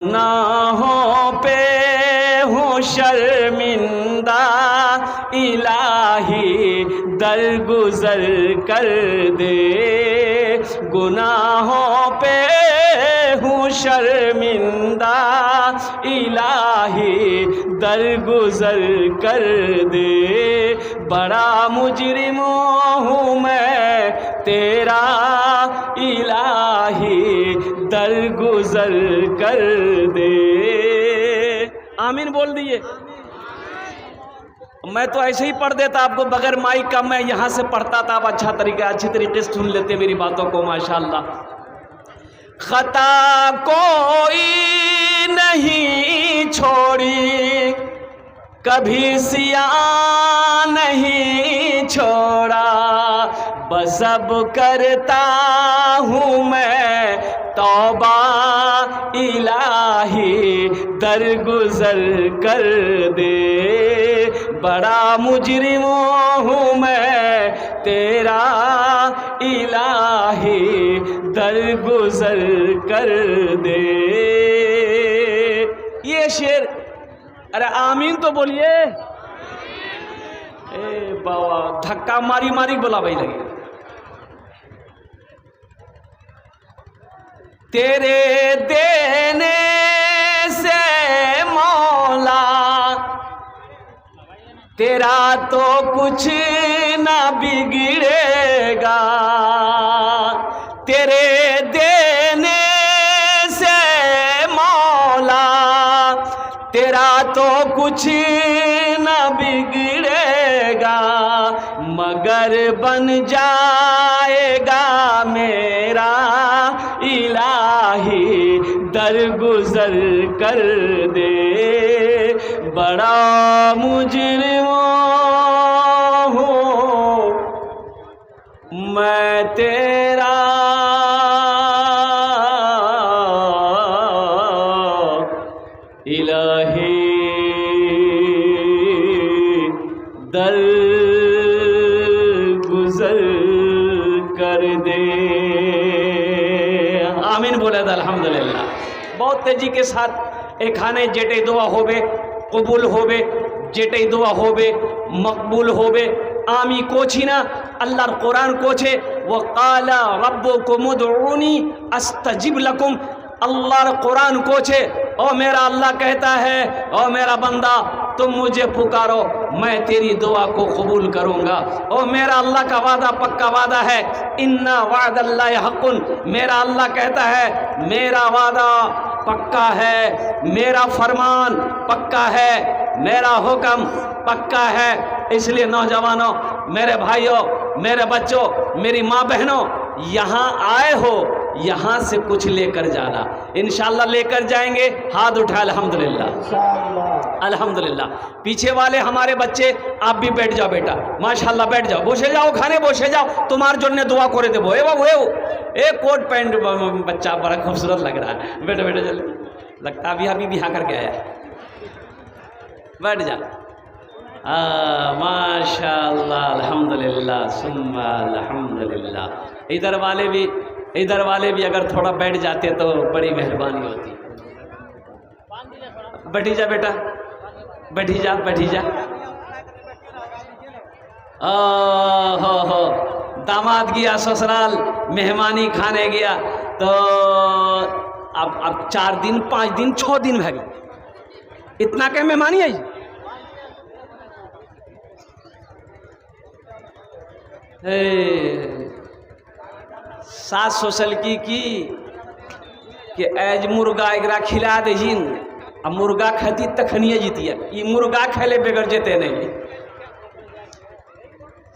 गुनाहों पे हूँ शर्मिंदा, इलाही दरगुजर कर दे। गुनाहों पे हूँ शर्मिंदा, इलाही दरगुजर कर दे। बड़ा मुजरिम हूँ मैं तेरा, इलाही दरगुजर कर दे। आमीन बोल दिए। मैं तो ऐसे ही पढ़ देता आपको बगैर माइक का, मैं यहां से पढ़ता था, आप अच्छी तरीके से सुन लेते मेरी बातों को माशाअल्लाह। खता कोई नहीं छोड़ी, कभी सिया नहीं छोड़ा, बस अब करता हूँ मैं तौबा, इलाही दरगुजर कर दे। बड़ा मुजरिम हूँ मैं तेरा, इलाही दरगुजर कर दे। ये शेर, अरे आमीन तो बोलिए। ए बाबा धक्का मारी मारी बोला भाई लगे। तेरे देने से मौला तेरा तो कुछ ना बिगड़ेगा, तेरे देने से मौला तेरा तो कुछ ना बिगड़ेगा, मगर बन जाएगा मेरा, इलाही दरगुजर कर दे। बड़ा मुजरिम हूँ मैं तेरा, इलाही दरगुजर कर दे। आमीन बोले तो अल्हम्दुलिल्लाह। बहुत तेजी के साथ एक खाने जेटे दुआ होबे कबूल होबे, जेटे दुआ होबे मकबूल होबे। आमी कोची ना अल्लाहर कुरान कोचे, व काला रब्बुकुम उदऊनी अस्तजिब लकुम। अल्लाहर कुरान कोचे, ओ मेरा अल्लाह कहता है, ओ मेरा बंदा तुम मुझे पुकारो, मैं तेरी दुआ को कबूल करूंगा। ओ मेरा अल्लाह का वादा पक्का वादा है, इन्ना वादल्लाहि हक़्क़ुन। मेरा अल्लाह कहता है मेरा वादा पक्का है, मेरा फरमान पक्का है, मेरा हुक्म पक्का है। इसलिए नौजवानों, मेरे भाइयों, मेरे बच्चों, मेरी माँ बहनों, यहाँ आए हो, यहाँ से कुछ लेकर जाना। इंशाअल्लाह लेकर जाएंगे। हाथ उठा अल्हम्दुलिल्लाह अल्हम्दुलिल्लाह। पीछे वाले हमारे बच्चे, आप भी बैठ जाओ बेटा, माशाअल्लाह बैठ जाओ, बोसे जाओ खाने, बोसे जाओ, तुम्हार जोने दुआ करे देबो। ए बाबू एक कोट पैंट बच्चा बड़ा खूबसूरत लग रहा है, बेटा बेटा चल, लगता अभी अभी बिहा करके आया। बैठ जा। माशाअल्लाह अल्हम्दुलिल्लाह सुम्मा अल्हम्दुलिल्लाह। इधर वाले भी अगर थोड़ा बैठ जाते तो बड़ी मेहरबानी होती। बैठी जा बेटा, बैठी जा बैठी जा। हो दामाद गया ससुराल, मेहमानी खाने गया, तो अब 4 दिन 5 दिन 6 दिन भग इतना क्या मेहमानी है। सास सोशल की कि एज मुर्गा एकरा खिला दीजिन, अब मुर्गा खाती तखनिए जीतिए, ये मुर्गा खेले बगैर जेते नहीं।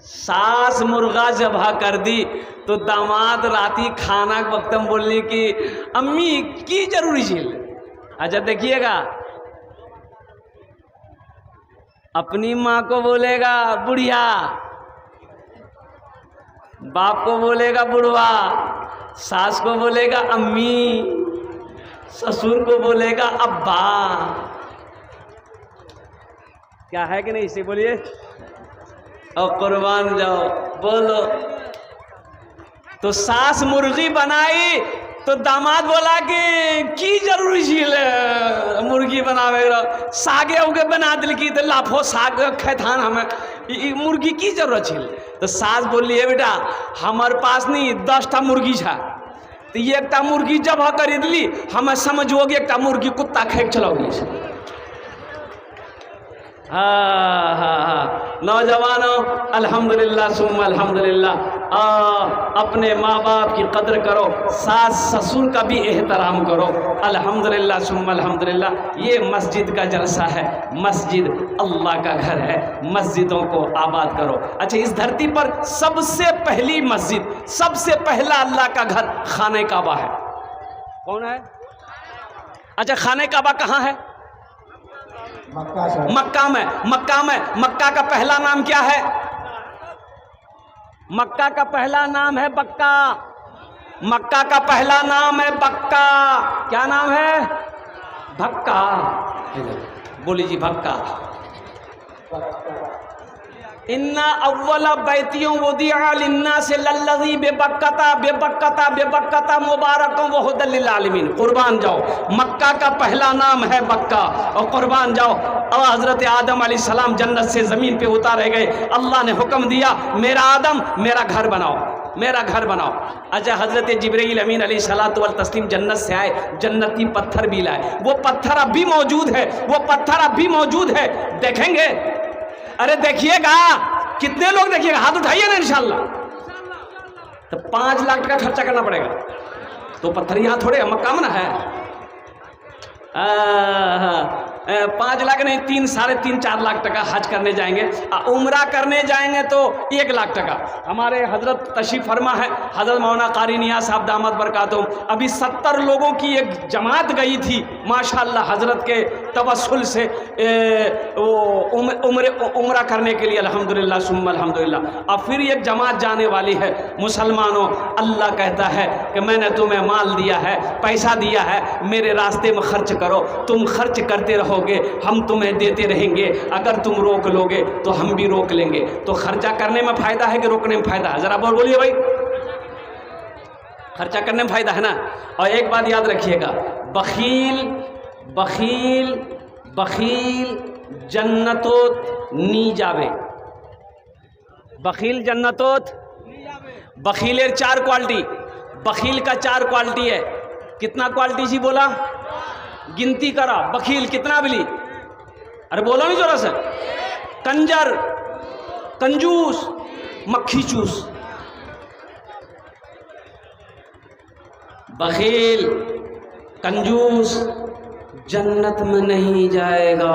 सास मुर्गा जबा कर दी तो दामाद राती खाना के वक्त में बोलने की अम्मी की जरूरी झील। अच्छा देखिएगा, अपनी माँ को बोलेगा बुढ़िया, बाप को बोलेगा बुढ़वा, सास को बोलेगा अम्मी, ससुर को बोलेगा अब्बा। क्या है कि नहीं, इसे बोलिए। और कुर्बान जाओ बोलो। तो सास मुर्गी बनाई तो दामाद बोला कि की जरूरी झील है, सागे उगे बना दिल की तो लाफो साग खैथान हमें मुर्गी की जरूरत छिल। तो सास बोली है बेटा हमारे पास नहीं 10टा मुर्गी छा, तो ये एकटा मुर्गी जब खरीद ली हमें समझोगे एकटा मुर्गी कुत्ता खेक चलाओगी। हाँ हाँ हाँ नौजवानों अल्हम्दुलिल्लाह सुम्मा अल्हम्दुलिल्लाह, अपने माँ बाप की कदर करो, सास ससुर का भी एहतराम करो। अल्हम्दुलिल्लाह सुम्मा अल्हम्दुलिल्लाह। ये मस्जिद का जलसा है, मस्जिद अल्लाह का घर है, मस्जिदों को आबाद करो। अच्छा इस धरती पर सबसे पहली मस्जिद, सबसे पहला अल्लाह का घर खाने काबा है। कौन है? अच्छा खाने काबा कहाँ है? मक्का में। मक्का में। मक्का का पहला नाम क्या है? मक्का का पहला नाम है बक्का। मक्का का पहला नाम है बक्का। क्या नाम है? भक्का। बोली जी भक्का। इन्ना अव्वला बैतियों वुदिअ लिन्नास लल्लज़ी बेबक्कता बेबक्कता बेबक्कता मुबारकों व हुदल लिल आलमीन। कुर्बान जाओ, मक्का का पहला नाम है बक्का। और कुर्बान जाओ, और हज़रत आदम अलैहिस्सलाम जन्नत से ज़मीन पे उतारे गए, अल्लाह ने हुक्म दिया मेरा आदम मेरा घर बनाओ, मेरा घर बनाओ। अच्छा हज़रत जिब्रील अमीन अलैहिस्सलातु व तस्लीम जन्नत से आए, जन्नती पत्थर भी लाए, वो पत्थर अब भी मौजूद है, वो पत्थर अब भी मौजूद है। देखेंगे? अरे देखिएगा, कितने लोग देखिएगा, हाथ उठाइए ना इंशाल्लाह। तो 5 लाख का खर्चा करना पड़ेगा। तो पत्थर यहाँ थोड़े मक्का में ना है। 5 लाख नहीं, 3, साढ़े 3, 4 लाख टका हज करने जाएंगे। उम्रा करने जाएंगे तो 1 लाख टका। हमारे हजरत तशरीफ फरमा है, हजरत मौलाना कारी नियाज़ साहब दामद बरकातुहू, अभी 70 लोगों की एक जमात गई थी माशाअल्लाह हजरत के तवस्सुल से उम्रा करने के लिए। अल्हम्दुलिल्लाह सुम्मा अल्हम्दुलिल्लाह। अब फिर एक जमात जाने वाली है। मुसलमानों, अल्लाह कहता है कि मैंने तुम्हें माल दिया है, पैसा दिया है, मेरे रास्ते में खर्च करो। तुम खर्च करते रहोगे, हम तुम्हें देते रहेंगे। अगर तुम रोक लोगे तो हम भी रोक लेंगे। तो खर्चा करने में फ़ायदा है कि रोकने में फ़ायदा है? ज़रा बोलिए भाई। खर्चा करने में फ़ायदा है ना। और एक बात याद रखिएगा, बखील बखील बखील जन्नतोत नी जावे। बखील जन्नतोत, बखीलेर 4 क्वालिटी, बखील का 4 क्वालिटी है। कितना क्वालिटी जी बोला? गिनती करा। बखील कितना बिली? अरे बोलो नहीं जोरा से। कंजर, कंजूस, मक्खी चूस। बखील कंजूस जन्नत में नहीं जाएगा।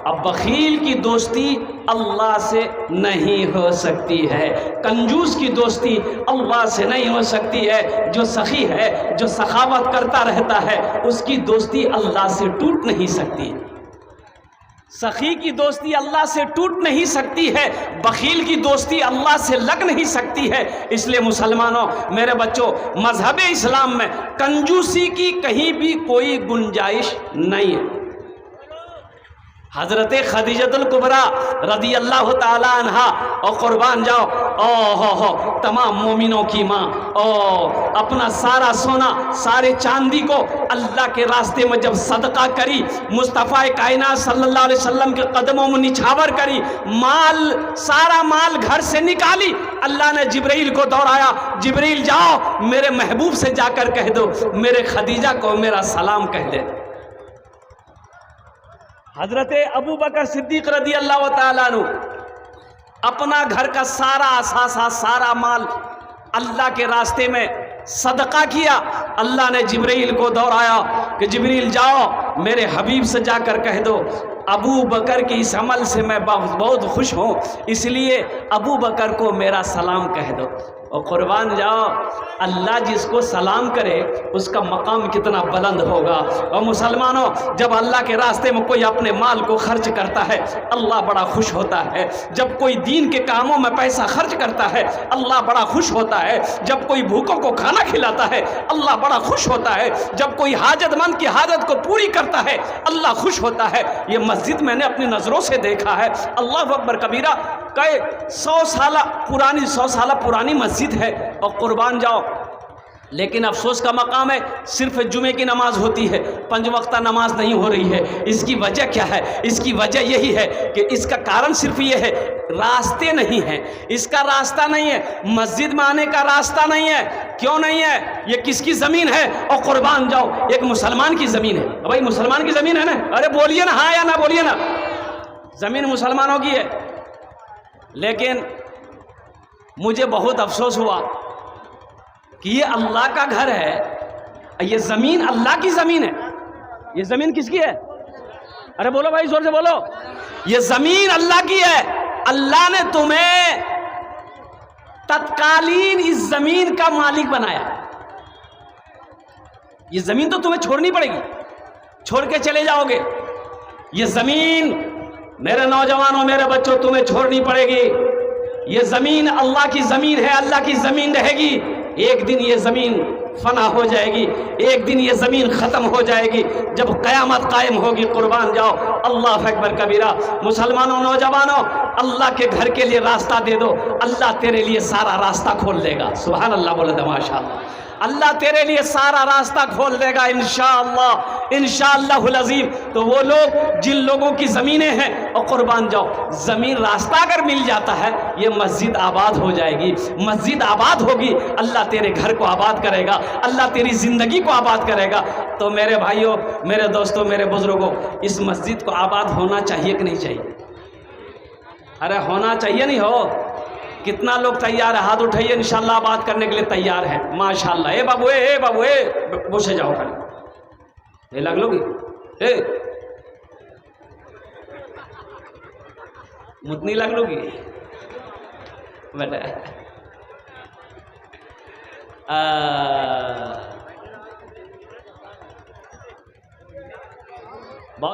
अब बखील की दोस्ती अल्लाह से नहीं हो सकती है, कंजूस की दोस्ती अल्लाह से नहीं हो सकती है। जो सखी है, जो सखावत करता रहता है, उसकी दोस्ती अल्लाह से टूट नहीं सकती। सखी की दोस्ती अल्लाह से टूट नहीं सकती है, बखील की दोस्ती अल्लाह से लग नहीं सकती है। इसलिए मुसलमानों, मेरे बच्चों, मजहब इस्लाम में कंजूसी की कहीं भी कोई गुंजाइश नहीं है। हज़रत खदीजतुल कुबरा रदी अल्लाह ताला अन्हा, और कुर्बान जाओ, हो तमाम मोमिनों की माँ, अपना सारा सोना, सारे चांदी को अल्लाह के रास्ते में जब सदका करी, मुस्तफ़ा कायनात सल्लल्लाहु अलैहि वसल्लम के कदमों में निछावर करी, माल, सारा माल घर से निकाली, अल्लाह ने जिब्रील को दौड़ाया, जिब्रील जाओ मेरे महबूब से जाकर कह दो मेरे खदीजा को मेरा सलाम कह दे। हजरत अबू बकर सिद्दीक रदी अल्लाह ताला अन्हु अपना घर का सारा असासा, सारा माल अल्लाह के रास्ते में सदका किया। अल्लाह ने जिब्रील को दौड़ाया कि जिब्रील जाओ मेरे हबीब से जाकर कह दो अबू बकर के इस अमल से मैं बहुत खुश हूँ, इसलिए अबू बकर को मेरा सलाम कह दो। और कुर्बान जाओ, अल्लाह जिसको सलाम करे उसका मकाम कितना बुलंद होगा। और मुसलमानों, जब अल्लाह के रास्ते में कोई अपने माल को खर्च करता है अल्लाह बड़ा खुश होता है। जब कोई दीन के कामों में पैसा खर्च करता है अल्लाह बड़ा खुश होता है। जब कोई भूखों को खाना खिलाता है अल्लाह बड़ा खुश होता है। जब कोई हाजतमंद की हाजत को पूरी करता है अल्लाह खुश होता है। ये मस्जिद मैंने अपनी नज़रों से देखा है। अल्लाह अकबर कबीरा, कई 100 साल पुरानी मस्जिद है। और कुर्बान जाओ, लेकिन अफसोस का मकाम है, सिर्फ जुमे की नमाज होती है, 5 वक्ता नमाज नहीं हो रही है। इसकी वजह क्या है? इसकी वजह यही है कि इसका कारण सिर्फ ये है, रास्ते नहीं हैं। इसका रास्ता नहीं है, मस्जिद में आने का रास्ता नहीं है। क्यों नहीं है? ये किसकी ज़मीन है? और कुर्बान जाओ, एक मुसलमान की ज़मीन है। भाई मुसलमान की ज़मीन है ना? अरे बोलिए ना, हाँ या ना बोलिए ना। ज़मीन मुसलमानों की है। लेकिन मुझे बहुत अफसोस हुआ कि ये अल्लाह का घर है, ये ज़मीन अल्लाह की ज़मीन है। ये ज़मीन किसकी है? अरे बोलो भाई, जोर से बोलो। ये ज़मीन अल्लाह की है। अल्लाह ने तुम्हें तत्कालीन इस ज़मीन का मालिक बनाया। ये ज़मीन तो तुम्हें छोड़नी पड़ेगी, छोड़ के चले जाओगे। ये ज़मीन मेरे नौजवानों, मेरे बच्चों, तुम्हें छोड़नी पड़ेगी। ये ज़मीन अल्लाह की ज़मीन है, अल्लाह की ज़मीन रहेगी। एक दिन ये ज़मीन फना हो जाएगी, एक दिन ये ज़मीन ख़त्म हो जाएगी, जब क़यामत कायम होगी। कुर्बान जाओ, अल्लाह अकबर कबीरा। मुसलमानों, नौजवानों, अल्लाह के घर के लिए रास्ता दे दो, अल्लाह तेरे लिए सारा रास्ता खोल देगा। सुभान अल्लाह बोले तो माशाअल्लाह। अल्लाह तेरे लिए सारा रास्ता खोल देगा इंशाअल्लाह, इंशाअल्लाहुल अज़ीम। तो वो लोग जिन लोगों की ज़मीनें हैं, और कुर्बान जाओ, ज़मीन रास्ता अगर मिल जाता है, ये मस्जिद आबाद हो जाएगी। मस्जिद आबाद होगी, अल्लाह तेरे घर को आबाद करेगा, अल्लाह तेरी ज़िंदगी को आबाद करेगा। तो मेरे भाइयों, मेरे दोस्तों, मेरे बुज़ुर्गों, इस मस्जिद को आबाद होना चाहिए कि नहीं चाहिए? अरे होना चाहिए, नहीं हो? कितना लोग तैयार है? हाथ उठाइए, इंशाल्लाह बात करने के लिए तैयार है। माशाल्लाह। ए बाबू, ए बाबू, ए बसे जाओ खाली, ये लग लोगी, ए मुतनी लग लोगी बेटा।